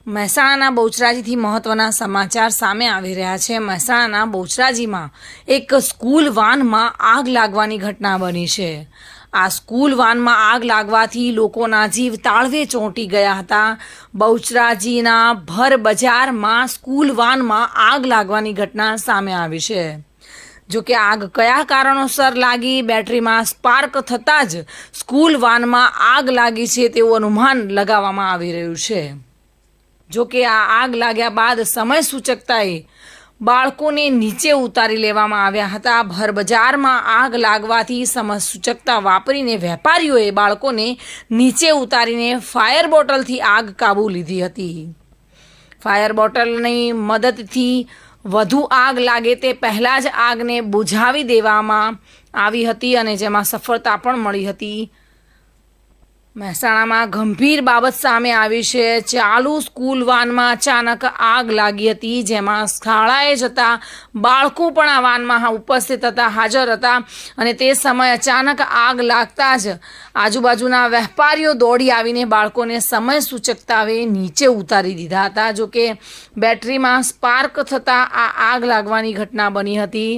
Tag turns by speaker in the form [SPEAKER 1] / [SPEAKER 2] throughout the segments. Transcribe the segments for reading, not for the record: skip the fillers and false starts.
[SPEAKER 1] મહેસાણાના બહુચરાજીથી મહત્વના સમાચાર સામે આવી રહ્યા છે। મહેસાણાના બહુચરાજીમાં એક સ્કૂલ વાનમાં આગ લાગવાની ઘટના બની છે। આ સ્કૂલ વાનમાં આગ લાગવાથી લોકોના જીવ તાળવે ચોંટી ગયા હતા। બહુચરાજીના ભર બજારમાં સ્કૂલ વાનમાં આગ લાગવાની ઘટના સામે આવી છે। જો કે આગ કયા કારણોસર લાગી, બેટરીમાં સ્પાર્ક થતાં જ સ્કૂલ વાનમાં આગ લાગી છે તેવું અનુમાન લગાવવામાં આવી રહ્યું છે। જો કે આ આગ લાગ્યા બાદ સમય સૂચકતાએ બાળકોને નીચે ઉતારી લેવામાં આવ્યા હતા। ભર બજારમાં આગ લાગવાથી સમય સૂચકતા વાપરીને વેપારીઓએ બાળકોને નીચે ઉતારીને ફાયર બોટલથી આગ કાબૂ લીધી હતી। ફાયર બોટલની મદદથી વધુ આગ લાગે તે પહેલાં જ આગને બુઝાવી દેવામાં આવી હતી અને જેમાં સફળતા પણ મળી હતી। મહેસાણામાં ગંભીર બાબત સામે આવી છે। ચાલુ સ્કૂલ વાનમાં અચાનક આગ લાગી હતી, જેમાં શાળાએ જતા બાળકો પણ આ વાનમાં ઉપસ્થિત હતા, હાજર હતા અને તે સમયે અચાનક આગ લાગતા જ આજુબાજુના વેપારીઓ દોડી આવીને બાળકોને સમય સૂચકતાએ નીચે ઉતારી દીધા હતા। જો કે બેટરીમાં સ્પાર્ક થતાં આ આગ લાગવાની ઘટના બની હતી।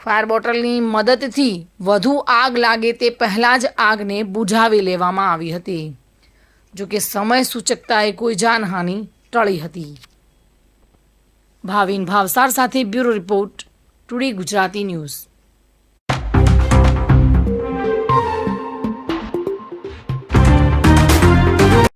[SPEAKER 1] ફાયર બોટલની મદદથી વધુ આગ લાગે તે પહેલાં જ આગને બુઝાવી લેવામાં આવી હતી। જો કે સમય સૂચકતાએ કોઈ જાનહાનિ ટળી હતી। ભાવિન ભાવસાર સાથે bureau report, today Gujarati news.